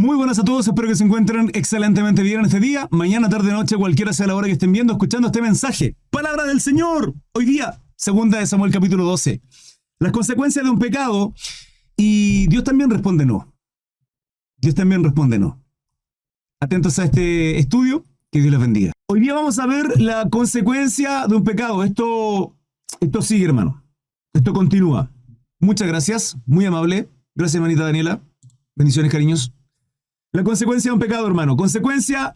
Muy buenas a todos, espero que se encuentren excelentemente bien en este día, mañana, tarde, noche, cualquiera sea la hora que estén viendo, escuchando este mensaje. Palabra del Señor. Hoy día, segunda de Samuel capítulo 12. Las consecuencias de un pecado, y Dios también responde no. Dios también responde no. Atentos a este estudio, que Dios les bendiga. Hoy día vamos a ver la consecuencia de un pecado. Esto sigue, hermano. Esto continúa. Muchas gracias, muy amable. Gracias, hermanita Daniela. Bendiciones, cariños. La consecuencia de un pecado, hermano. Consecuencia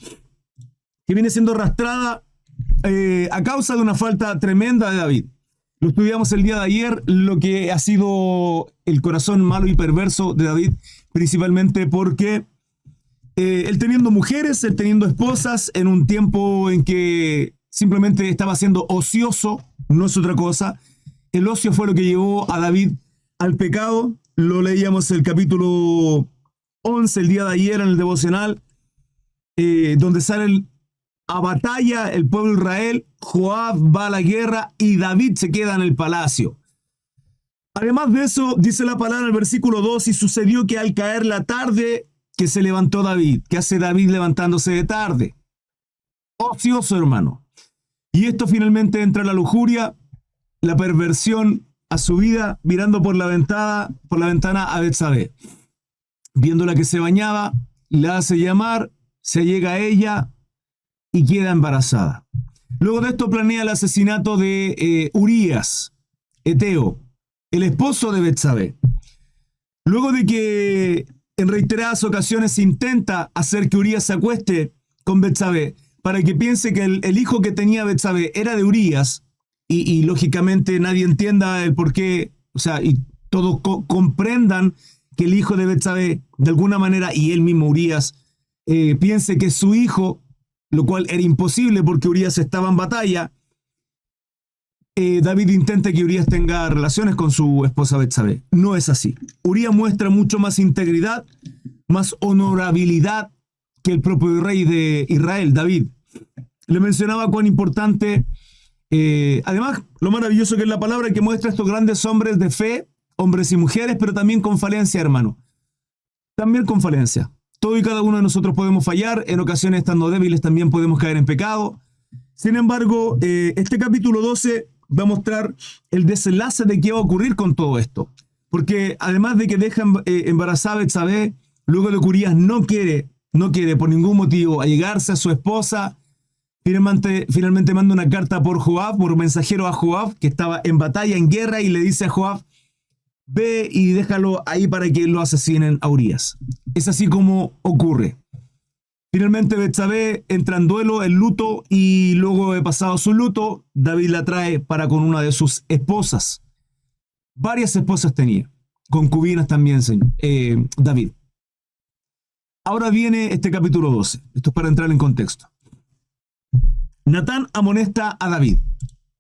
que viene siendo arrastrada a causa de una falta tremenda de David. Lo estudiamos el día de ayer, lo que ha sido el corazón malo y perverso de David, principalmente porque él teniendo mujeres, él teniendo esposas, en un tiempo en que simplemente estaba siendo ocioso, no es otra cosa. El ocio fue lo que llevó a David al pecado. Lo leíamos el capítulo 11 el día de ayer en el devocional, donde sale a batalla el pueblo de Israel, Joab va a la guerra y David se queda en el palacio. Además de eso, dice la palabra en el versículo 2, y sucedió que al caer la tarde, que se levantó David. ¿Qué hace David levantándose de tarde? Ocioso, hermano. Y esto finalmente entra la lujuria, la perversión a su vida, mirando por la ventana a Betsabé. Viéndola que se bañaba, la hace llamar, se llega a ella y queda embarazada. Luego de esto planea el asesinato de Urías, Eteo, el esposo de Betsabé. Luego de que en reiteradas ocasiones intenta hacer que Urías se acueste con Betsabé para que piense que el hijo que tenía Betsabé era de Urías y lógicamente nadie entienda el por qué, o sea, y todos comprendan que el hijo de Betsabé, de alguna manera, y él mismo, Urías, piense que es su hijo, lo cual era imposible porque Urías estaba en batalla. David intenta que Urías tenga relaciones con su esposa Betsabé. No es así. Urías muestra mucho más integridad, más honorabilidad que el propio rey de Israel, David. Le mencionaba cuán importante, además, lo maravilloso que es la palabra que muestra a estos grandes hombres de fe, hombres y mujeres, pero también con falencia, hermano. También con falencia. Todo y cada uno de nosotros podemos fallar, en ocasiones estando débiles también podemos caer en pecado. Sin embargo, este capítulo 12 va a mostrar el desenlace de qué va a ocurrir con todo esto. Porque además de que deja embarazada a Betsabé, luego de que Urías no quiere por ningún motivo allegarse a su esposa, finalmente manda una carta por mensajero a Joab, que estaba en batalla, en guerra, y le dice a Joab: ve y déjalo ahí para que lo asesinen a Urías. Es así como ocurre. Finalmente Betsabé entra en duelo, en luto, y luego de pasado su luto, David la trae para con una de sus esposas. Varias esposas tenía, concubinas también, David. Ahora viene este capítulo 12. Esto es para entrar en contexto. Natán amonesta a David.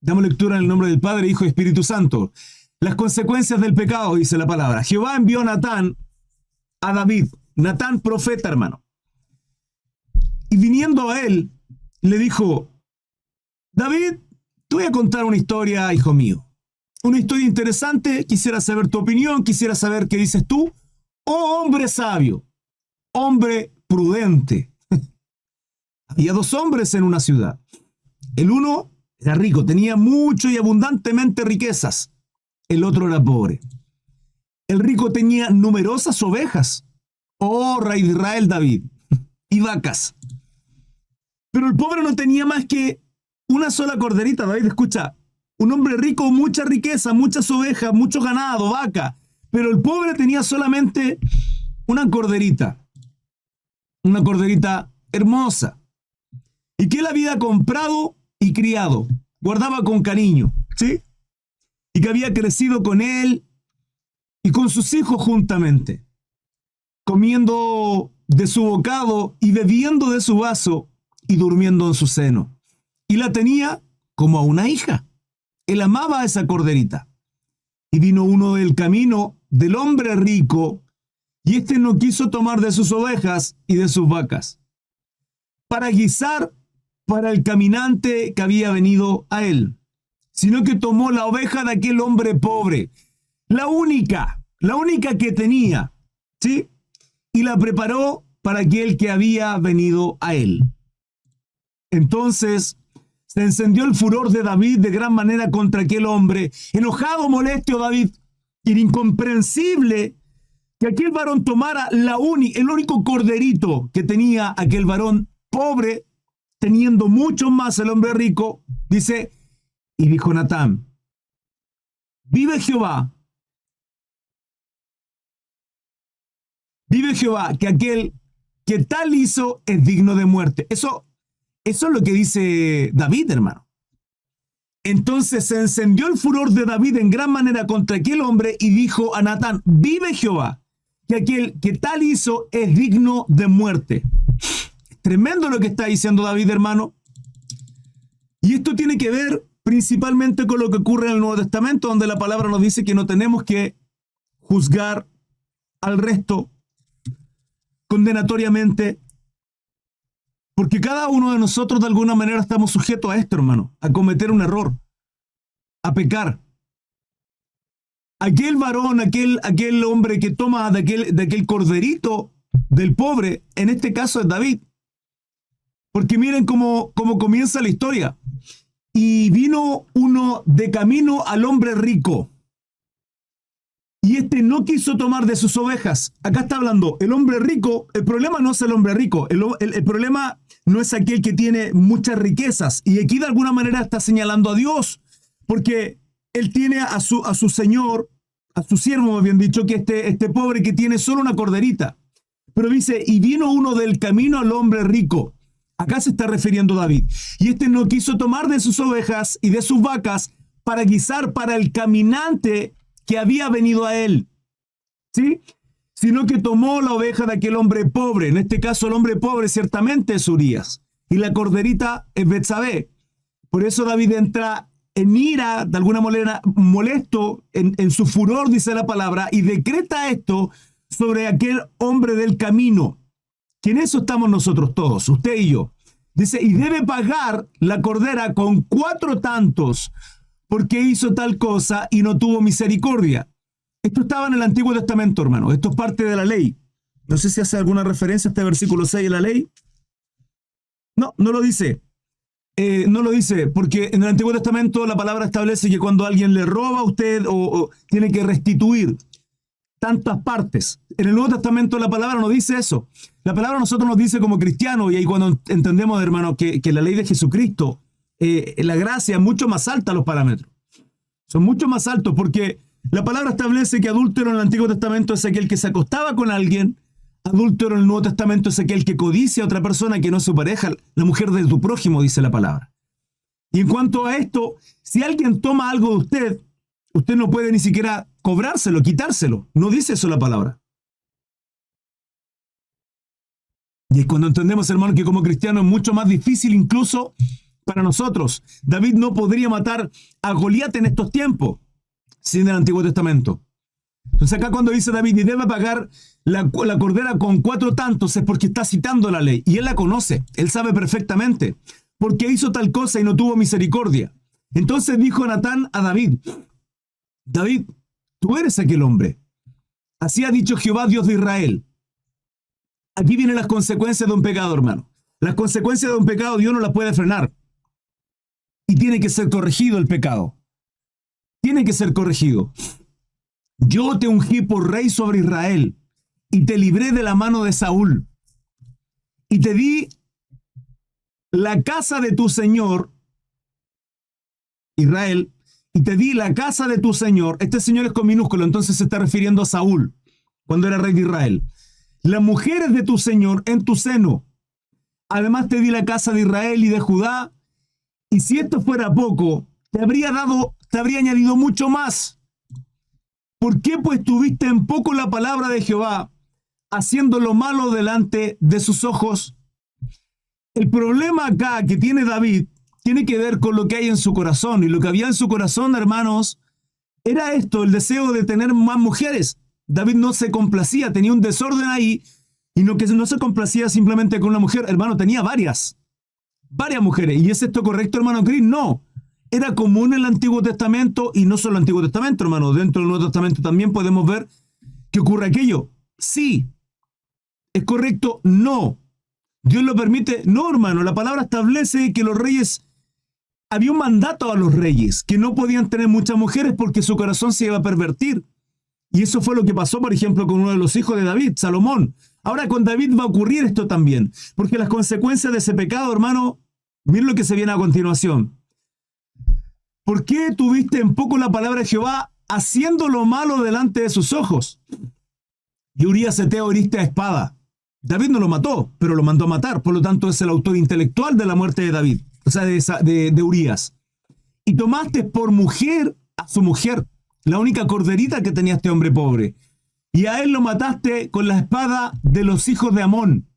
Damos lectura en el nombre del Padre, Hijo y Espíritu Santo. Las consecuencias del pecado, dice la palabra. Jehová envió a Natán a David. Natán, profeta, hermano. Y viniendo a él, le dijo: David, te voy a contar una historia, hijo mío. Una historia interesante. Quisiera saber tu opinión, quisiera saber qué dices tú. Oh, hombre sabio, hombre prudente. Había dos hombres en una ciudad. El uno era rico, tenía mucho y abundantemente riquezas. El otro era pobre. El rico tenía numerosas ovejas, oh rey de Israel David, y vacas. Pero el pobre no tenía más que una sola corderita. David, escucha, un hombre rico, mucha riqueza, muchas ovejas, mucho ganado, vaca. Pero el pobre tenía solamente una corderita hermosa, y que él había comprado y criado, guardaba con cariño, ¿sí? Y que había crecido con él y con sus hijos juntamente, comiendo de su bocado y bebiendo de su vaso y durmiendo en su seno. Y la tenía como a una hija. Él amaba a esa corderita. Y vino uno del camino del hombre rico, y éste no quiso tomar de sus ovejas y de sus vacas para guisar para el caminante que había venido a él, sino que tomó la oveja de aquel hombre pobre, la única que tenía, ¿sí? Y la preparó para aquel que había venido a él. Entonces se encendió el furor de David de gran manera contra aquel hombre. Enojado, molesto David, era incomprensible que aquel varón tomara el único corderito que tenía aquel varón pobre, teniendo mucho más el hombre rico. Dice, y dijo Natán, vive Jehová, que aquel que tal hizo es digno de muerte. Eso es lo que dice David, hermano. Entonces se encendió el furor de David en gran manera contra aquel hombre y dijo a Natán, vive Jehová, que aquel que tal hizo es digno de muerte. Tremendo lo que está diciendo David, hermano. Y esto tiene que ver principalmente con lo que ocurre en el Nuevo Testamento, donde la palabra nos dice que no tenemos que juzgar al resto condenatoriamente, porque cada uno de nosotros de alguna manera estamos sujetos a esto, hermano, a cometer un error, a pecar. Aquel varón, aquel hombre que toma de aquel corderito del pobre, en este caso es David. Porque miren cómo comienza la historia. Y vino uno de camino al hombre rico, y este no quiso tomar de sus ovejas. Acá está hablando el hombre rico. El problema no es el hombre rico. El problema no es aquel que tiene muchas riquezas. Y aquí de alguna manera está señalando a Dios, porque él tiene a su señor, a su siervo, me habían dicho, que este pobre que tiene solo una corderita. Pero dice, y vino uno del camino al hombre rico. Acá se está refiriendo David. Y este no quiso tomar de sus ovejas y de sus vacas para guisar para el caminante que había venido a él, ¿sí? Sino que tomó la oveja de aquel hombre pobre. En este caso el hombre pobre ciertamente es Urías, y la corderita es Betsabé. Por eso David entra en ira, de alguna manera molesto, en su furor, dice la palabra, y decreta esto sobre aquel hombre del camino, que en eso estamos nosotros todos, usted y yo. Dice, y debe pagar la cordera con 4 tantos, porque hizo tal cosa y no tuvo misericordia. Esto estaba en el Antiguo Testamento, hermano. Esto es parte de la ley. No sé si hace alguna referencia a este versículo 6 de la ley. No lo dice. No lo dice, porque en el Antiguo Testamento la palabra establece que cuando alguien le roba a usted o tiene que restituir tantas partes. En el Nuevo Testamento la palabra no dice eso. La palabra a nosotros nos dice como cristianos, y ahí cuando entendemos, hermano, que la ley de Jesucristo, la gracia es mucho más alta, los parámetros. Son mucho más altos, porque la palabra establece que adúltero en el Antiguo Testamento es aquel que se acostaba con alguien, adúltero en el Nuevo Testamento es aquel que codicia a otra persona que no es su pareja, la mujer de tu prójimo, dice la palabra. Y en cuanto a esto, si alguien toma algo de usted no puede ni siquiera cobrárselo, quitárselo. No dice eso la palabra. Y es cuando entendemos, hermano, que como cristianos es mucho más difícil incluso para nosotros. David no podría matar a Goliat en estos tiempos sin el Antiguo Testamento. Entonces acá cuando dice David, y debe pagar la cordera con 4 tantos, es porque está citando la ley. Y él la conoce, él sabe perfectamente, porque hizo tal cosa y no tuvo misericordia. Entonces dijo Natán a David, David, tú eres aquel hombre. Así ha dicho Jehová, Dios de Israel. Aquí vienen las consecuencias de un pecado, hermano. Las consecuencias de un pecado Dios no las puede frenar. Y tiene que ser corregido el pecado. Tiene que ser corregido. Yo te ungí por rey sobre Israel y te libré de la mano de Saúl. Y te di la casa de tu señor, Israel, y te di la casa de tu señor. Este señor es con minúsculo, entonces se está refiriendo a Saúl, cuando era rey de Israel. Las mujeres de tu señor en tu seno. Además te di la casa de Israel y de Judá. Y si esto fuera poco, te habría añadido mucho más. ¿Por qué pues tuviste en poco la palabra de Jehová, haciendo lo malo delante de sus ojos? El problema acá que tiene David tiene que ver con lo que hay en su corazón. Y lo que había en su corazón, hermanos, era esto, el deseo de tener más mujeres. David no se complacía, tenía un desorden ahí, y no se complacía simplemente con una mujer, hermano, tenía varias mujeres. ¿Y es esto correcto, hermano Chris? No. Era común en el Antiguo Testamento, y no solo el Antiguo Testamento, hermano, dentro del Nuevo Testamento también podemos ver que ocurre aquello. Sí, ¿Es correcto? No. ¿Dios lo permite? No, hermano. La palabra establece que los reyes, había un mandato a los reyes, que no podían tener muchas mujeres porque su corazón se iba a pervertir. Y eso fue lo que pasó, por ejemplo, con uno de los hijos de David, Salomón. Ahora con David va a ocurrir esto también, porque las consecuencias de ese pecado, hermano, miren lo que se viene a continuación. ¿Por qué tuviste en poco la palabra de Jehová haciendo lo malo delante de sus ojos? Y Urías Eteo heriste a espada. David no lo mató, pero lo mandó a matar. Por lo tanto, es el autor intelectual de la muerte de David, o sea, de Urías. Y tomaste por mujer a su mujer, la única corderita que tenía este hombre pobre. Y a él lo mataste con la espada de los hijos de Amón.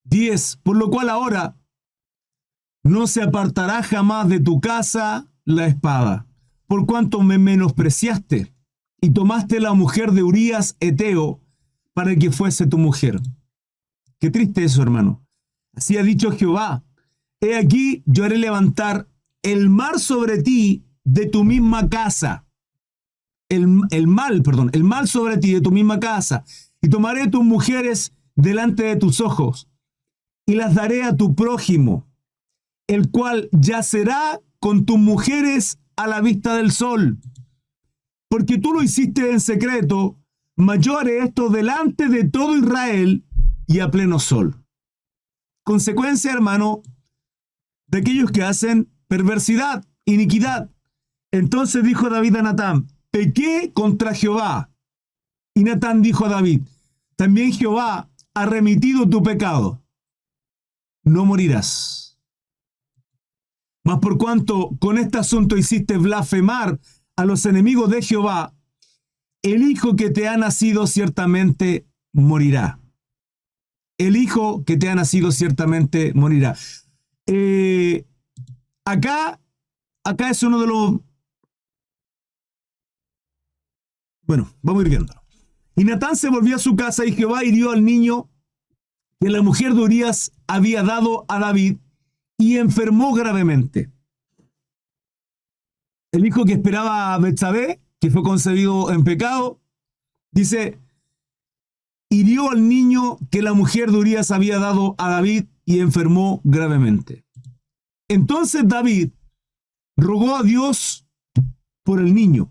10. Por lo cual ahora no se apartará jamás de tu casa la espada, por cuanto me menospreciaste y tomaste la mujer de Urías Eteo para que fuese tu mujer. Qué triste eso, hermano. Así ha dicho Jehová: he aquí, yo haré levantar el mal sobre ti de tu misma casa. El mal sobre ti de tu misma casa. Y tomaré tus mujeres delante de tus ojos y las daré a tu prójimo, el cual yacerá con tus mujeres a la vista del sol. Porque tú lo hiciste en secreto, mas yo haré esto delante de todo Israel y a pleno sol. Consecuencia, hermano, de aquellos que hacen perversidad, iniquidad. Entonces dijo David a Natán: pequé contra Jehová. Y Natán dijo a David: también Jehová ha remitido tu pecado. No morirás. Mas por cuanto con este asunto hiciste blasfemar a los enemigos de Jehová, el hijo que te ha nacido ciertamente morirá. El hijo que te ha nacido ciertamente morirá. Acá es uno de los... Bueno, vamos a ir viendo. Y Natán se volvió a su casa y Jehová hirió al niño que la mujer de Urías había dado a David y enfermó gravemente. El hijo que esperaba a Betsabé, que fue concebido en pecado, dice, hirió al niño que la mujer de Urías había dado a David y enfermó gravemente. Entonces David rogó a Dios por el niño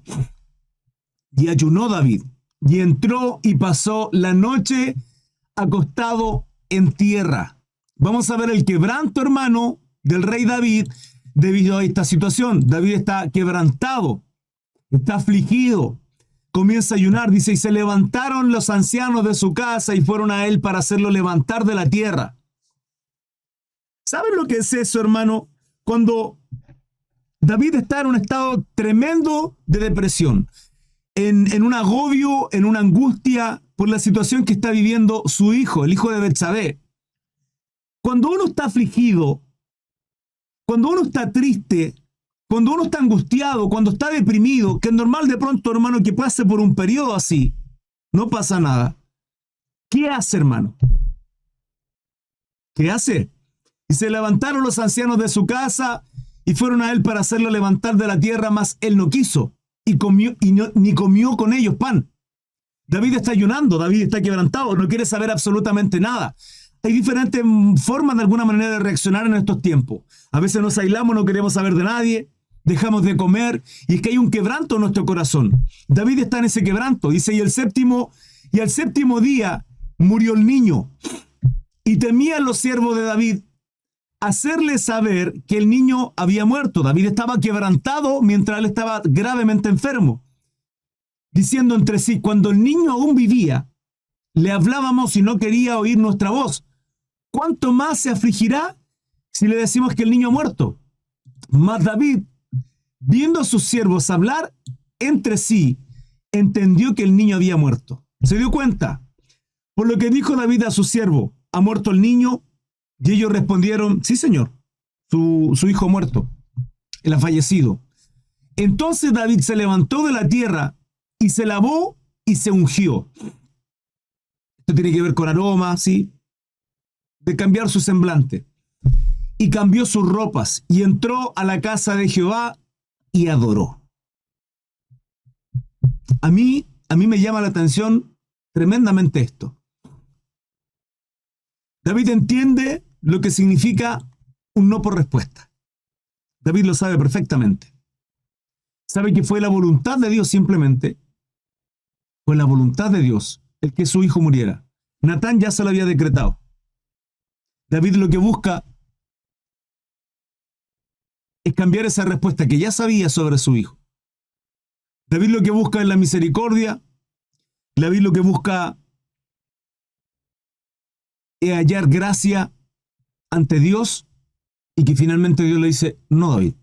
y ayunó David y entró y pasó la noche acostado en tierra. Vamos a ver el quebranto, hermano, del rey David debido a esta situación. David está quebrantado, está afligido, comienza a ayunar, dice, y se levantaron los ancianos de su casa y fueron a él para hacerlo levantar de la tierra. ¿Saben lo que es eso, hermano? Cuando David está en un estado tremendo de depresión, en un agobio, en una angustia por la situación que está viviendo su hijo, el hijo de Betsabé. Cuando uno está afligido, cuando uno está triste, cuando uno está angustiado, cuando está deprimido, que es normal de pronto, hermano, que pase por un periodo así, no pasa nada. ¿Qué hace, hermano? ¿Qué hace? Y se levantaron los ancianos de su casa y fueron a él para hacerlo levantar de la tierra, mas él no quiso y comió, ni comió con ellos pan. David está ayunando, David está quebrantado, no quiere saber absolutamente nada. Hay diferentes formas de alguna manera de reaccionar en estos tiempos. A veces nos aislamos, no queremos saber de nadie, dejamos de comer, y es que hay un quebranto en nuestro corazón. David está en ese quebranto, dice, y al séptimo día murió el niño, y temían los siervos de David hacerle saber que el niño había muerto. David estaba quebrantado mientras él estaba gravemente enfermo, diciendo entre sí, cuando el niño aún vivía, le hablábamos y no quería oír nuestra voz. ¿Cuánto más se afligirá si le decimos que el niño ha muerto? Mas David, viendo a sus siervos hablar entre sí, entendió que el niño había muerto. Se dio cuenta. Por lo que dijo David a su siervo, ¿ha muerto el niño? Y ellos respondieron, sí, señor, su hijo ha muerto, él ha fallecido. Entonces David se levantó de la tierra y se lavó y se ungió. Esto tiene que ver con aroma, ¿sí? De cambiar su semblante. Y cambió sus ropas y entró a la casa de Jehová y adoró. A mí me llama la atención tremendamente esto. David entiende lo que significa un no por respuesta. David lo sabe perfectamente. Sabe que fue la voluntad de Dios simplemente. Fue la voluntad de Dios el que su hijo muriera. Natán ya se lo había decretado. David lo que busca es cambiar esa respuesta que ya sabía sobre su hijo. David lo que busca es la misericordia. David lo que busca es hallar gracia ante Dios y que finalmente Dios le dice, no, David.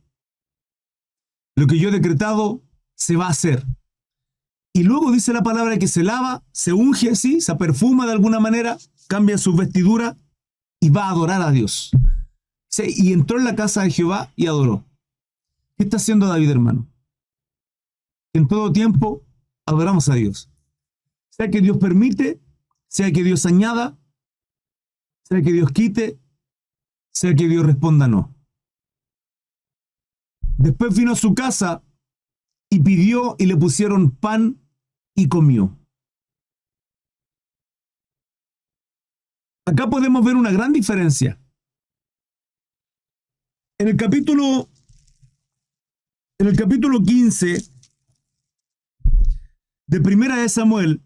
Lo que yo he decretado se va a hacer. Y luego dice la palabra que se lava, se unge, sí, se perfuma de alguna manera, cambia su vestidura y va a adorar a Dios. Sí, y entró en la casa de Jehová y adoró. ¿Qué está haciendo David, hermano? En todo tiempo adoramos a Dios. Sea que Dios permite, sea que Dios añada, sea que Dios quite, sea que Dios responda no. Después vino a su casa y pidió y le pusieron pan y comió. Acá podemos ver una gran diferencia. En el capítulo 15 de Primera de Samuel,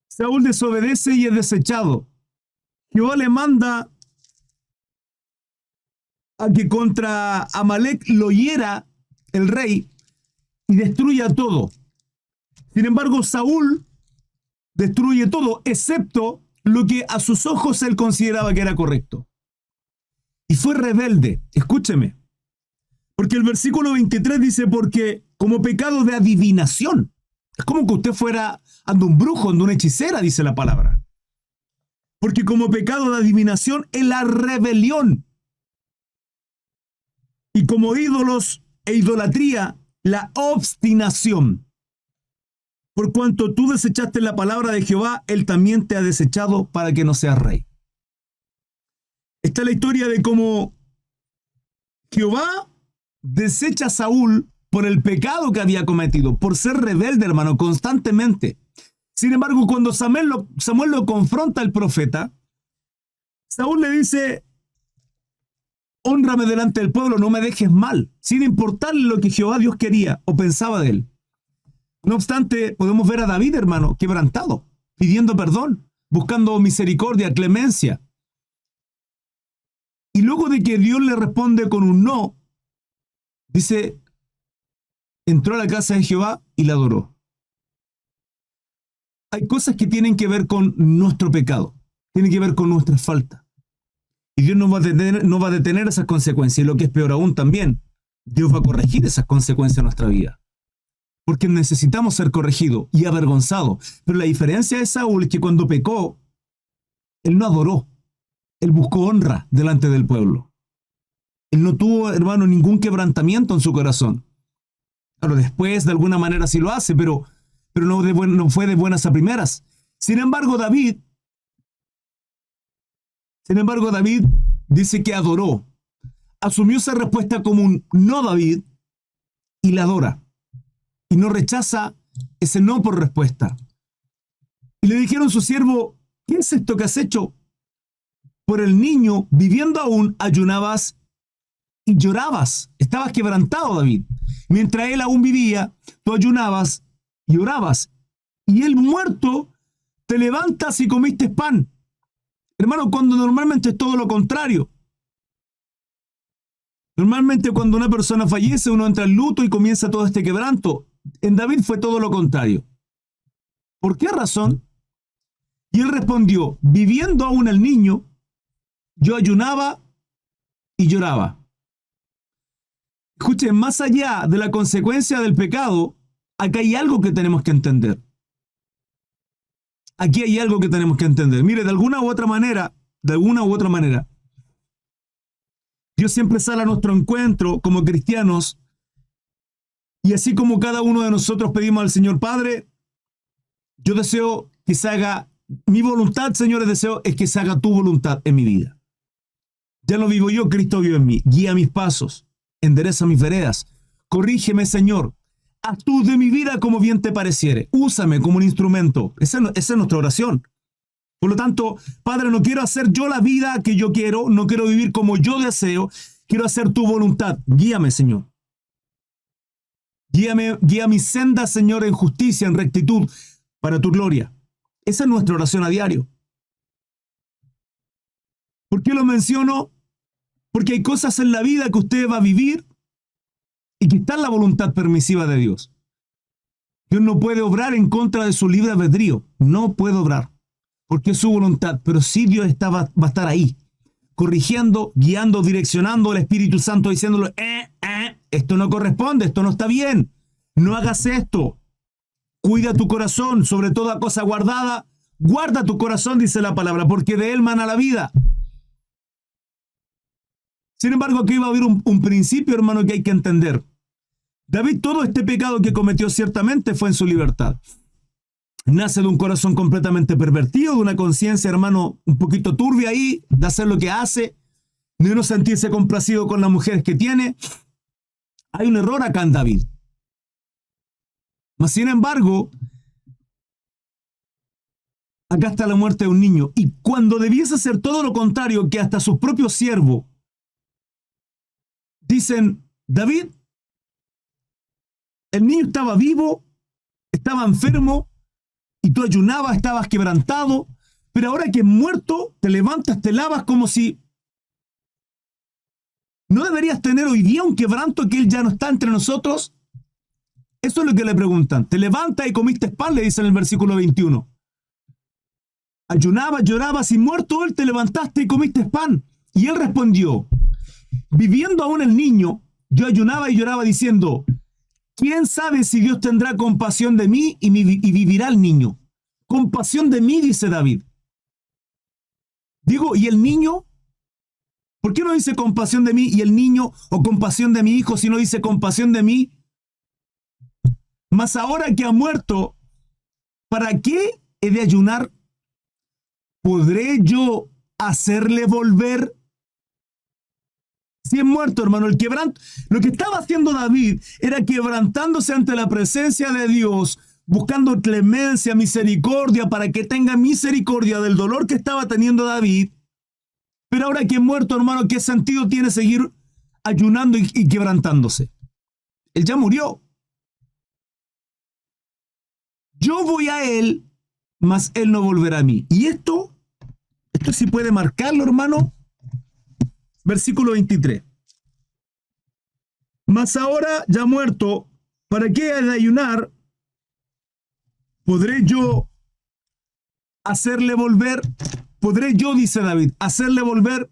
Saúl desobedece y es desechado. Jehová le manda a que contra Amalek lo hiera el rey y destruya todo. Sin embargo, Saúl destruye todo, excepto lo que a sus ojos él consideraba que era correcto. Y fue rebelde. Escúcheme. Porque el versículo 23 dice, porque como pecado de adivinación. Es como que usted fuera ante un brujo, ante una hechicera, dice la palabra. Porque como pecado de adivinación es la rebelión. Y como ídolos e idolatría, la obstinación. Por cuanto tú desechaste la palabra de Jehová, él también te ha desechado para que no seas rey. Está la historia de cómo Jehová desecha a Saúl por el pecado que había cometido, por ser rebelde, hermano, constantemente. Sin embargo, cuando Samuel lo confronta al profeta, Saúl le dice, hónrame delante del pueblo, no me dejes mal, sin importarle lo que Jehová Dios quería o pensaba de él. No obstante, podemos ver a David, hermano, quebrantado, pidiendo perdón, buscando misericordia, clemencia. Y luego de que Dios le responde con un no, dice, entró a la casa de Jehová y la adoró. Hay cosas que tienen que ver con nuestro pecado, tienen que ver con nuestras faltas. Y Dios no va a detener esas consecuencias. Y lo que es peor aún también, Dios va a corregir esas consecuencias en nuestra vida. Porque necesitamos ser corregidos y avergonzados. Pero la diferencia de Saúl es que cuando pecó, él no adoró. Él buscó honra delante del pueblo. Él no tuvo, hermano, ningún quebrantamiento en su corazón. Claro, después de alguna manera sí lo hace, pero no fue de buenas a primeras. Sin embargo, David dice que adoró. Asumió esa respuesta como un no, David, y la adora. Y no rechaza ese no por respuesta. Y le dijeron a su siervo, ¿qué es esto que has hecho? Por el niño, viviendo aún, ayunabas y llorabas. Estabas quebrantado, David. Mientras él aún vivía, tú ayunabas y orabas. Y él muerto, te levantas y comiste pan. Hermano, cuando normalmente es todo lo contrario. Normalmente cuando una persona fallece, uno entra en luto y comienza todo este quebranto. En David fue todo lo contrario. ¿Por qué razón? Y él respondió, viviendo aún el niño, yo ayunaba y lloraba. Escuchen, más allá de la consecuencia del pecado, acá hay algo que tenemos que entender. Aquí hay algo que tenemos que entender. Mire, de alguna u otra manera, Dios siempre sale a nuestro encuentro como cristianos. Y así como cada uno de nosotros pedimos al Señor Padre, yo deseo que se haga mi voluntad, Señor, deseo es que se haga tu voluntad en mi vida. Ya no vivo yo, Cristo vive en mí. Guía mis pasos, endereza mis veredas. Corrígeme, Señor. Haz tú de mi vida como bien te pareciere. Úsame como un instrumento. Esa es nuestra oración. Por lo tanto, Padre, no quiero hacer yo la vida que yo quiero, no quiero vivir como yo deseo, quiero hacer tu voluntad. Guíame, Señor. Guía mi senda, Señor, en justicia, en rectitud, para tu gloria. Esa es nuestra oración a diario. ¿Por qué lo menciono? Porque hay cosas en la vida que usted va a vivir y que está en la voluntad permisiva de Dios. Dios no puede obrar en contra de su libre albedrío. No puede obrar, porque es su voluntad. Pero sí Dios va a estar ahí, corrigiendo, guiando, direccionando al Espíritu Santo, diciéndole, esto no corresponde, esto no está bien, no hagas esto. Cuida tu corazón, sobre toda cosa guardada. Guarda tu corazón, dice la palabra, porque de él mana la vida. Sin embargo, aquí va a haber un principio, hermano, que hay que entender. David, todo este pecado que cometió ciertamente fue en su libertad. Nace de un corazón completamente pervertido, de una conciencia, hermano, un poquito turbia ahí, de hacer lo que hace, de no sentirse complacido con las mujeres que tiene. Hay un error acá en David. Mas, sin embargo, acá está la muerte de un niño. Y cuando debiese ser todo lo contrario, que hasta sus propios siervos dicen, David, el niño estaba vivo, estaba enfermo, y tú ayunabas, estabas quebrantado, pero ahora que es muerto, te levantas, te lavas como si no deberías tener hoy día un quebranto que él ya no está entre nosotros. Eso es lo que le preguntan. Te levantas y comiste pan, le dicen en el versículo 21. Ayunabas, llorabas y muerto él, te levantaste y comiste pan. Y él respondió, viviendo aún el niño, yo ayunaba y lloraba diciendo, ¿quién sabe si Dios tendrá compasión de mí y vivirá el niño? Compasión de mí, dice David. Digo, ¿y el niño? ¿Por qué no dice compasión de mí y el niño o compasión de mi hijo, si no dice compasión de mí? Mas ahora que ha muerto, ¿para qué he de ayunar? ¿Podré yo hacerle volver? Si es muerto, hermano, el quebranto. Lo que estaba haciendo David era quebrantándose ante la presencia de Dios, buscando clemencia, misericordia, para que tenga misericordia del dolor que estaba teniendo David. Pero ahora que es muerto, hermano, ¿qué sentido tiene seguir ayunando y quebrantándose? Él ya murió. Yo voy a él, mas él no volverá a mí. Y esto sí puede marcarlo, hermano. Versículo 23. Mas ahora ya muerto, ¿para qué he de ayunar? ¿Podré yo hacerle volver? ¿Podré yo, dice David, hacerle volver?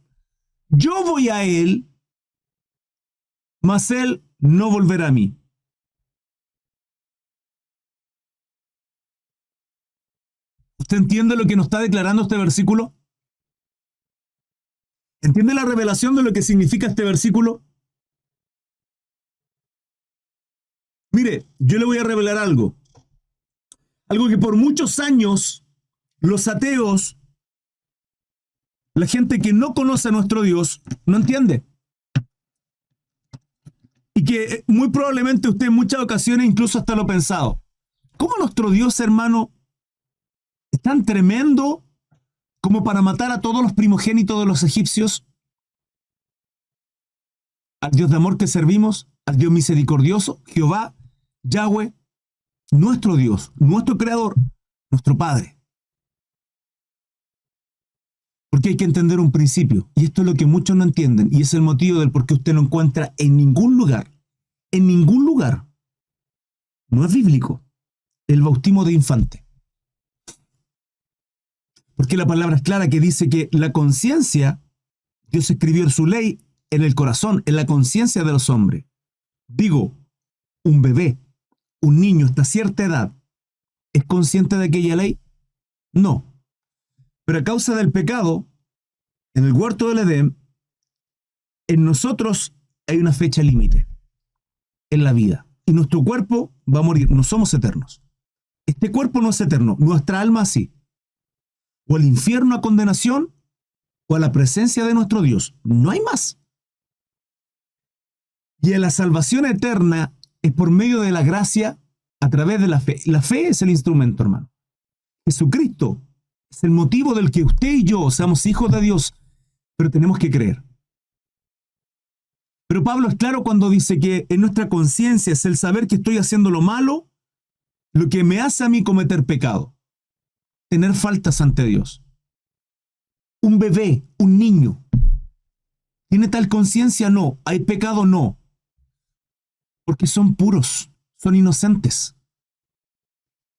Yo voy a él, mas él no volverá a mí. ¿Usted entiende lo que nos está declarando este versículo? ¿Entiende la revelación de lo que significa este versículo? Mire, yo le voy a revelar algo. Algo que por muchos años los ateos, la gente que no conoce a nuestro Dios, no entiende. Y que muy probablemente usted en muchas ocasiones incluso hasta lo ha pensado. ¿Cómo nuestro Dios, hermano, es tan tremendo como para matar a todos los primogénitos de los egipcios? Al Dios de amor que servimos, al Dios misericordioso, Jehová, Yahweh, nuestro Dios, nuestro Creador, nuestro Padre. Porque hay que entender un principio, y esto es lo que muchos no entienden, y es el motivo del por qué usted no encuentra en ningún lugar, no es bíblico, el bautismo de infante. Porque la palabra es clara que dice que la conciencia, Dios escribió su ley en el corazón, en la conciencia de los hombres. Digo, un bebé, un niño hasta cierta edad, ¿es consciente de aquella ley? No. Pero a causa del pecado, en el huerto del Edén, en nosotros hay una fecha límite en la vida. Y nuestro cuerpo va a morir, no somos eternos. Este cuerpo no es eterno, nuestra alma sí. O al infierno a condenación, o a la presencia de nuestro Dios. No hay más. Y en la salvación eterna es por medio de la gracia a través de la fe. La fe es el instrumento, hermano. Jesucristo Es el motivo del que usted y yo seamos hijos de Dios, pero tenemos que creer. Pero Pablo es claro cuando dice que en nuestra conciencia es el saber que estoy haciendo lo malo, lo que me hace a mí cometer pecado, tener faltas ante Dios. Un bebé, un niño, ¿tiene tal conciencia? No. ¿Hay pecado? No. Porque son puros, son inocentes.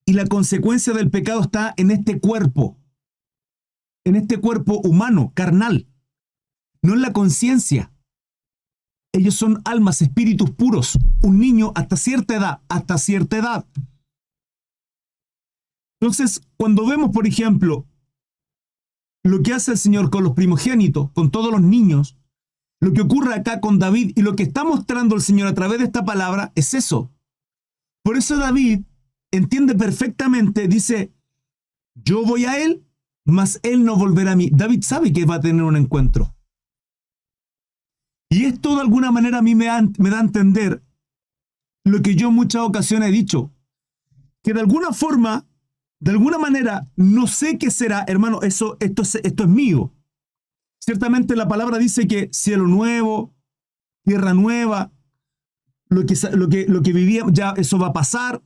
Y la consecuencia del pecado está en este cuerpo humano, carnal, no en la conciencia. Ellos son almas, espíritus puros. Un niño hasta cierta edad. Entonces, cuando vemos, por ejemplo, lo que hace el Señor con los primogénitos, con todos los niños, lo que ocurre acá con David y lo que está mostrando el Señor a través de esta palabra es eso. Por eso David entiende perfectamente, dice, yo voy a él, mas él no volverá a mí. David sabe que va a tener un encuentro. Y esto de alguna manera a mí me da a entender lo que yo en muchas ocasiones he dicho, que de alguna forma, de alguna manera, no sé qué será, hermano, esto es mío. Ciertamente la palabra dice que cielo nuevo, tierra nueva, lo que vivíamos, ya eso va a pasar.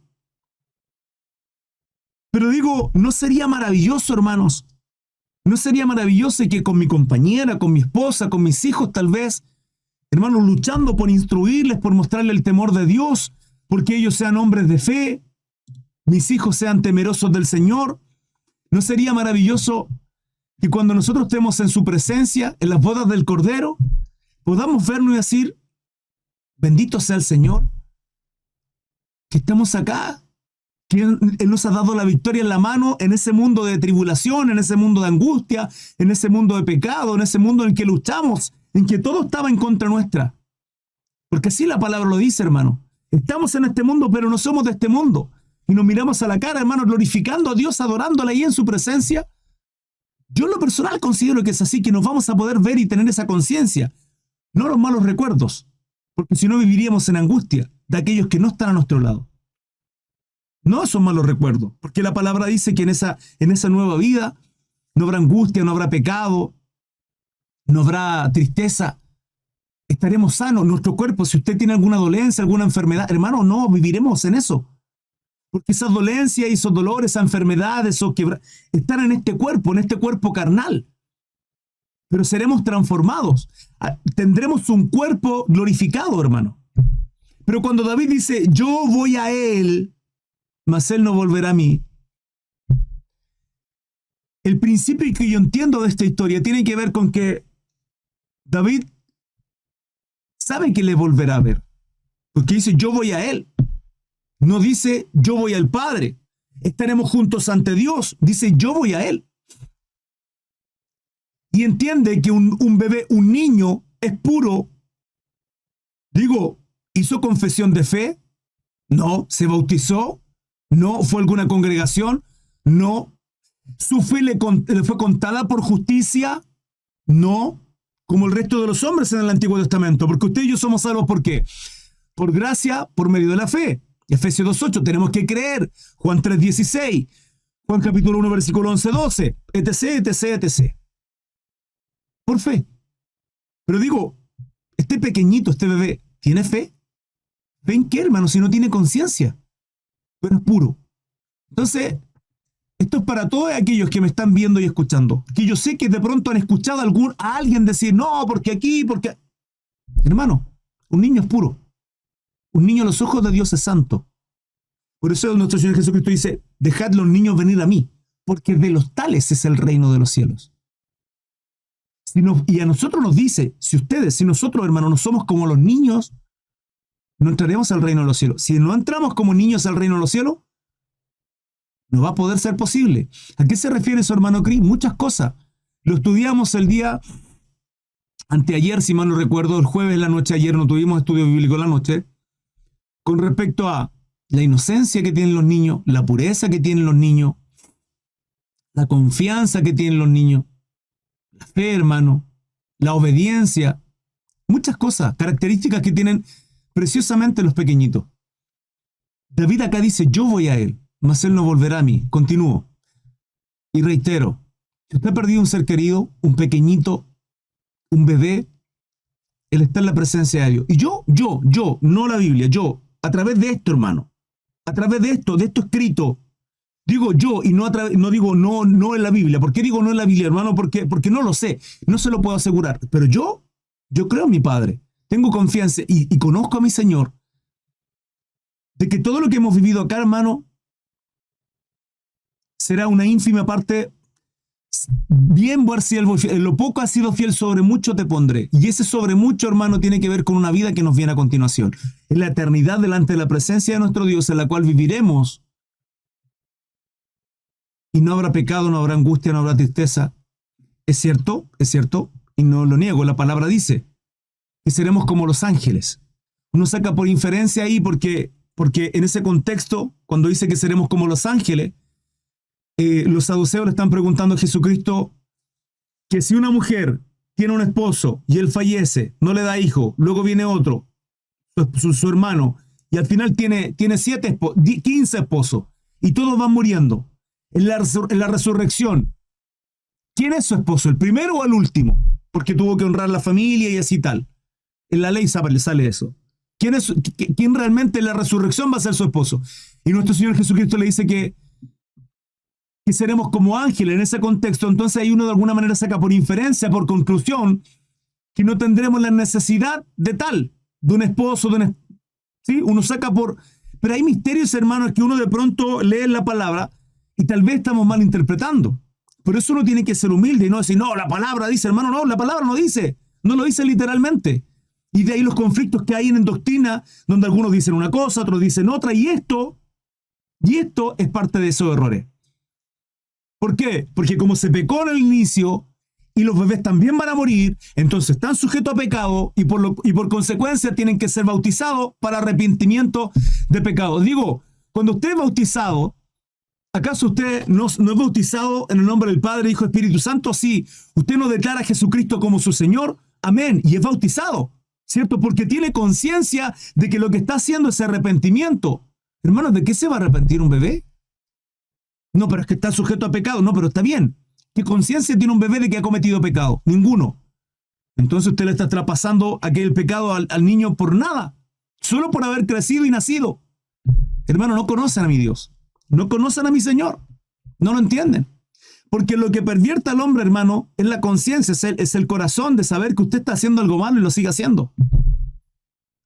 Pero digo, ¿no sería maravilloso, hermanos? ¿No sería maravilloso que con mi compañera, con mi esposa, con mis hijos tal vez, hermanos, luchando por instruirles, por mostrarles el temor de Dios, porque ellos sean hombres de fe, mis hijos sean temerosos del Señor? ¿No sería maravilloso que cuando nosotros estemos en su presencia, en las bodas del Cordero, podamos vernos y decir, bendito sea el Señor, que estamos acá, que Él nos ha dado la victoria en la mano en ese mundo de tribulación, en ese mundo de angustia, en ese mundo de pecado, en ese mundo en que luchamos, en que todo estaba en contra nuestra? Porque así la palabra lo dice, hermano. Estamos en este mundo, pero no somos de este mundo. Y nos miramos a la cara, hermano, glorificando a Dios, adorándole ahí en su presencia. Yo en lo personal considero que es así, que nos vamos a poder ver y tener esa conciencia. No los malos recuerdos, porque si no viviríamos en angustia de aquellos que no están a nuestro lado. No esos malos recuerdos, porque la palabra dice que en esa nueva vida no habrá angustia, no habrá pecado, no habrá tristeza. Estaremos sanos. Nuestro cuerpo, si usted tiene alguna dolencia, alguna enfermedad, hermano, no viviremos en eso. Porque esas dolencias y esos dolores, esas enfermedades, están en este cuerpo carnal. Pero seremos transformados. Tendremos un cuerpo glorificado, hermano. Pero cuando David dice, yo voy a él, mas él no volverá a mí. El principio que yo entiendo de esta historia tiene que ver con que David sabe que le volverá a ver. Porque dice, yo voy a él. No dice, yo voy al Padre. Estaremos juntos ante Dios. Dice, yo voy a él. Y entiende que un bebé, un niño, es puro. Digo, ¿hizo confesión de fe? No. ¿Se bautizó? No. ¿Fue a alguna congregación? No. ¿Su fe le fue contada por justicia? No. Como el resto de los hombres en el Antiguo Testamento. Porque usted y yo somos salvos, ¿por qué? Por gracia, por medio de la fe. Efesios 2:8, tenemos que creer. Juan 3:16. Juan capítulo 1, versículo 11-12. Etc. Por fe. Pero digo, este pequeñito, este bebé, ¿tiene fe? ¿Fe en qué, hermano? Si no tiene conciencia. Pero es puro. Entonces, esto es para todos aquellos que me están viendo y escuchando. Que yo sé que de pronto han escuchado a alguien decir, no, porque aquí, porque... Hermano, un niño es puro. Un niño a los ojos de Dios es santo. Por eso nuestro Señor Jesucristo dice, dejad los niños venir a mí, porque de los tales es el reino de los cielos. Y a nosotros nos dice, si nosotros, hermanos, no somos como los niños, no entraremos al reino de los cielos. Si no entramos como niños al reino de los cielos, no va a poder ser posible. ¿A qué se refiere eso, hermano Cris? Muchas cosas. Lo estudiamos el día anteayer, si mal no recuerdo, el jueves en la noche, ayer no tuvimos estudio bíblico en la noche, con respecto a la inocencia que tienen los niños, la pureza que tienen los niños, la confianza que tienen los niños, la fe, hermano, la obediencia, muchas cosas, características que tienen preciosamente los pequeñitos. David acá dice, yo voy a él, mas él no volverá a mí. Continúo. Y reitero, si usted ha perdido un ser querido, un pequeñito, un bebé, él está en la presencia de Dios. Y yo, no la Biblia, yo, a través de esto, hermano, a través de esto escrito, digo yo y no, no digo no en la Biblia. ¿Por qué digo no en la Biblia, hermano? Porque no lo sé, no se lo puedo asegurar. Pero yo creo en mi Padre, tengo confianza y conozco a mi Señor, de que todo lo que hemos vivido acá, hermano, será una ínfima parte. Bien, buen siervo, en lo poco has sido fiel, sobre mucho te pondré. Y ese sobre mucho, hermano, tiene que ver con una vida que nos viene a continuación. En la eternidad delante de la presencia de nuestro Dios, en la cual viviremos. Y no habrá pecado, no habrá angustia, no habrá tristeza. Es cierto, y no lo niego. La palabra dice que seremos como los ángeles. Uno saca por inferencia ahí porque en ese contexto, cuando dice que seremos como los ángeles, los saduceos le están preguntando a Jesucristo que si una mujer tiene un esposo y él fallece, no le da hijo, luego viene otro, su hermano, y al final tiene 15 esposos, y todos van muriendo. En la resurrección, ¿quién es su esposo? ¿El primero o el último? Porque tuvo que honrar la familia y así tal. En la ley sale eso. ¿Quién realmente en la resurrección va a ser su esposo? Y nuestro Señor Jesucristo le dice que seremos como ángeles en ese contexto. Entonces ahí uno de alguna manera saca por inferencia, por conclusión, que no tendremos la necesidad de un esposo, ¿sí? Uno saca por... Pero hay misterios, hermanos, que uno de pronto lee la palabra y tal vez estamos mal interpretando. Por eso uno tiene que ser humilde y no decir, no, la palabra dice, hermano, no, la palabra no dice, no lo dice literalmente. Y de ahí los conflictos que hay en doctrina, donde algunos dicen una cosa, otros dicen otra, y esto es parte de esos errores. ¿Por qué? Porque como se pecó en el inicio y los bebés también van a morir, entonces están sujetos a pecado y por consecuencia tienen que ser bautizados para arrepentimiento de pecado. Digo, cuando usted es bautizado, ¿acaso usted no es bautizado en el nombre del Padre, Hijo y Espíritu Santo? Sí, usted no declara a Jesucristo como su Señor, amén, y es bautizado, ¿cierto? Porque tiene conciencia de que lo que está haciendo es arrepentimiento. Hermanos, ¿de qué se va a arrepentir un bebé? No, pero es que está sujeto a pecado. No, pero está bien. ¿Qué conciencia tiene un bebé de que ha cometido pecado? Ninguno. Entonces usted le está traspasando aquel pecado al niño por nada, solo por haber crecido y nacido. Hermano, no conocen a mi Dios. No conocen a mi Señor. No lo entienden. Porque lo que pervierte al hombre, hermano, es la conciencia, es el corazón de saber que usted está haciendo algo malo y lo sigue haciendo.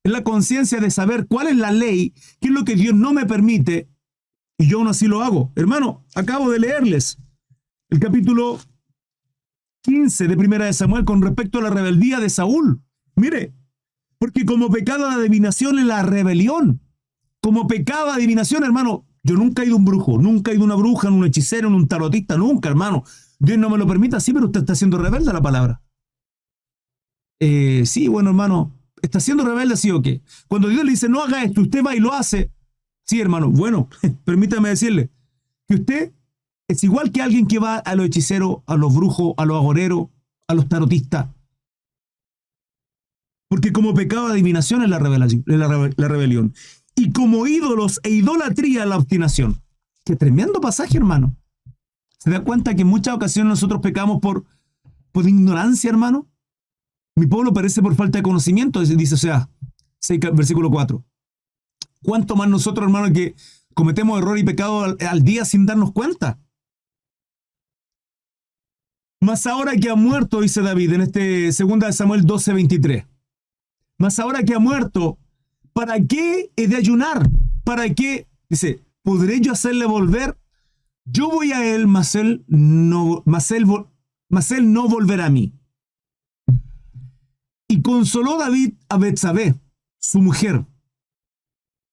Es la conciencia de saber cuál es la ley, qué es lo que Dios no me permite, y yo aún así lo hago. Hermano, acabo de leerles el capítulo 15 de Primera de Samuel con respecto a la rebeldía de Saúl. Mire, porque como pecado de adivinación es la rebelión. Como pecado de adivinación, hermano, yo nunca he ido a un brujo, nunca he ido a una bruja, a un hechicero, a un tarotista, nunca, hermano. Dios no me lo permita, sí, pero usted está siendo rebelde a la palabra. Sí, bueno, hermano, ¿está siendo rebelde sí o qué? Cuando Dios le dice, no haga esto, usted va y lo hace. Sí, hermano, bueno, permítame decirle que usted es igual que alguien que va a los hechiceros, a los brujos, a los agoreros, a los tarotistas. Porque como pecado de adivinación es la rebelión. Y como ídolos e idolatría la obstinación. Qué tremendo pasaje, hermano. ¿Se da cuenta que en muchas ocasiones nosotros pecamos por ignorancia, hermano? Mi pueblo perece por falta de conocimiento, dice Oseas 6, versículo 4. ¿Cuánto más nosotros, hermano, que cometemos error y pecado al día sin darnos cuenta? Mas ahora que ha muerto, dice David en 2 de Samuel 12:23. Mas ahora que ha muerto, ¿para qué he de ayunar? ¿Para qué? Dice, ¿podré yo hacerle volver? Yo voy a él, mas él no volverá a mí. Y consoló David a Betsabé, su mujer,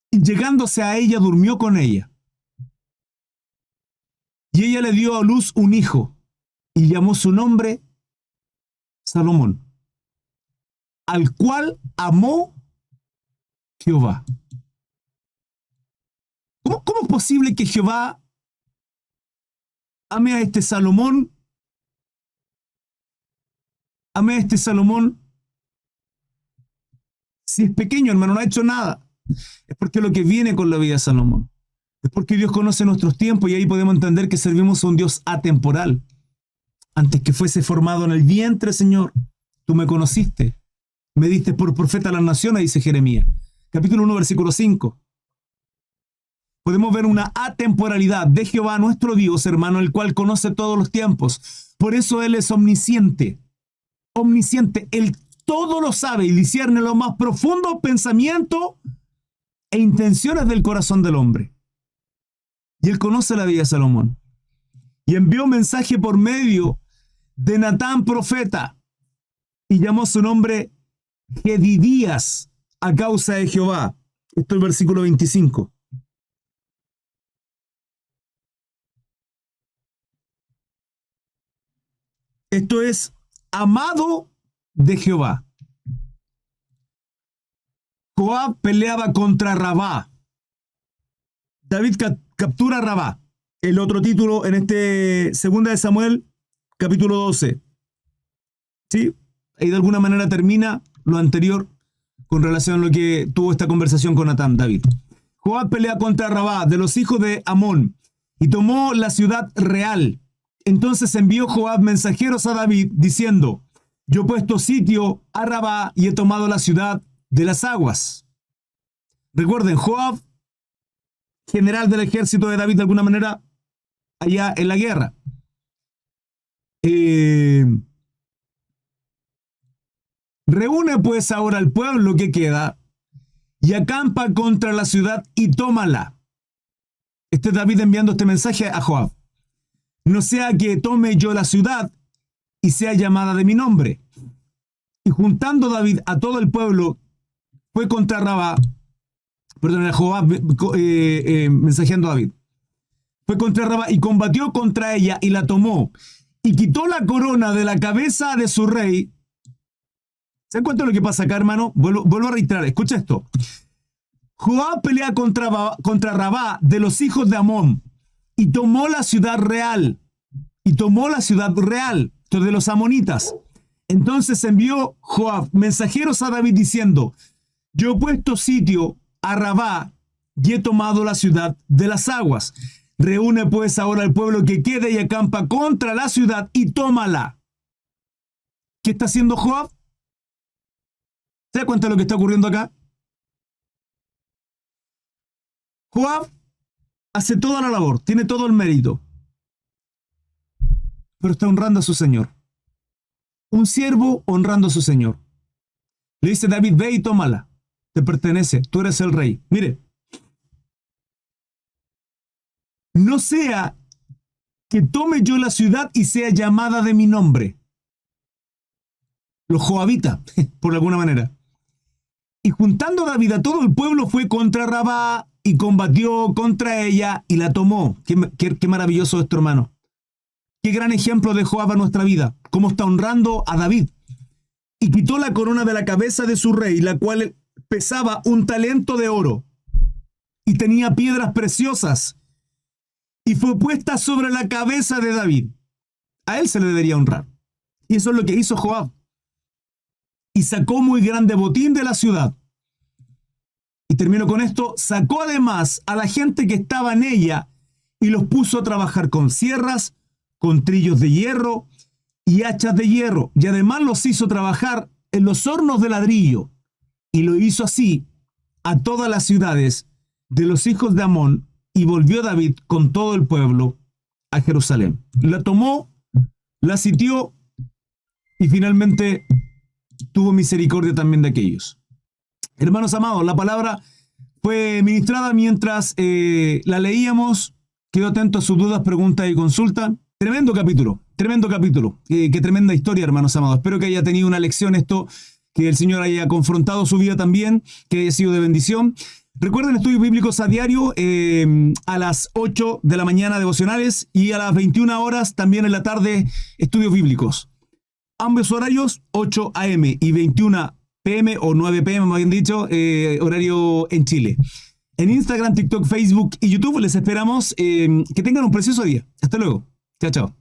y llegándose a ella durmió con ella. Y ella le dio a luz un hijo, y llamó su nombre Salomón, al cual amó Jehová. ¿Cómo es posible que Jehová ame a este Salomón? Ame a este Salomón. Si es pequeño, hermano, no ha hecho nada. Es porque lo que viene con la vida de Salomón. Es porque Dios conoce nuestros tiempos y ahí podemos entender que servimos a un Dios atemporal. Antes que fuese formado en el vientre, Señor, tú me conociste. Me diste por profeta a las naciones, dice Jeremías. Capítulo 1, versículo 5. Podemos ver una atemporalidad de Jehová, nuestro Dios, hermano, el cual conoce todos los tiempos. Por eso Él es omnisciente. Omnisciente. Él todo lo sabe y discierne los más profundos pensamientos e intenciones del corazón del hombre. Y Él conoce la vida de Salomón. Y envió un mensaje por medio de Natán, profeta, y llamó su nombre Jedidías a causa de Jehová. Esto es el versículo 25. Esto es amado de Jehová. Joab peleaba contra Rabá. David captura a Rabá. El otro título en este Segunda de Samuel, capítulo 12. ¿Sí? Ahí de alguna manera termina lo anterior con relación a lo que tuvo esta conversación con Natán, David. Joab pelea contra Rabá, de los hijos de Amón, y tomó la ciudad real. Entonces envió Joab mensajeros a David, diciendo: yo he puesto sitio a Rabá y he tomado la ciudad de las aguas. Recuerden, Joab, general del ejército de David de alguna manera, allá en la guerra. Reúne pues ahora al pueblo que queda y acampa contra la ciudad y tómala. Este es David enviando este mensaje a Joab. No sea que tome yo la ciudad y sea llamada de mi nombre. Y juntando David a todo el pueblo, fue contra Rabá, a Joab mensajeando a David. Fue contra Rabá y combatió contra ella y la tomó. Y quitó la corona de la cabeza de su rey. ¿Se dan cuenta de lo que pasa acá, hermano? Vuelvo a reiterar, escucha esto. Joab pelea contra Rabá de los hijos de Amón y tomó la ciudad real. Esto de los amonitas. Entonces envió Joab mensajeros a David diciendo: yo he puesto sitio a Rabá y he tomado la ciudad de las aguas. Reúne pues ahora al pueblo que quede y acampa contra la ciudad y tómala. ¿Qué está haciendo Joab? ¿Se da cuenta de lo que está ocurriendo acá? Joab hace toda la labor, tiene todo el mérito, pero está honrando a su señor. Un siervo honrando a su señor. Le dice David: ve y tómala, te pertenece, tú eres el rey. Mire, no sea que tome yo la ciudad y sea llamada de mi nombre. Los joabitas, por alguna manera. Y juntando David a todo el pueblo, fue contra Rabá y combatió contra ella y la tomó. Qué maravilloso esto, hermano. Qué gran ejemplo de Joab a nuestra vida. Cómo está honrando a David. Y quitó la corona de la cabeza de su rey, la cual pesaba 1 talento de oro. Y tenía piedras preciosas. Y fue puesta sobre la cabeza de David. A él se le debería honrar. Y eso es lo que hizo Joab. Y sacó muy grande botín de la ciudad. Y termino con esto. Sacó además a la gente que estaba en ella y los puso a trabajar con sierras, con trillos de hierro y hachas de hierro. Y además los hizo trabajar en los hornos de ladrillo. Y lo hizo así a todas las ciudades de los hijos de Amón. Y volvió David con todo el pueblo a Jerusalén. La tomó, la sitió y finalmente tuvo misericordia también de aquellos. Hermanos amados, la palabra fue ministrada mientras la leíamos. Quedo atento a sus dudas, preguntas y consultas. Tremendo capítulo. Qué tremenda historia, hermanos amados. Espero que haya tenido una lección esto, que el Señor haya confrontado su vida también, que haya sido de bendición. Recuerden, estudios bíblicos a diario, a las 8 de la mañana devocionales y a las 21 horas también en la tarde estudios bíblicos. Ambos horarios, 8 a.m. y 21 p.m. o 9 p.m. más bien dicho, horario en Chile. En Instagram, TikTok, Facebook y YouTube les esperamos. Que tengan un precioso día. Hasta luego. Chao, chao.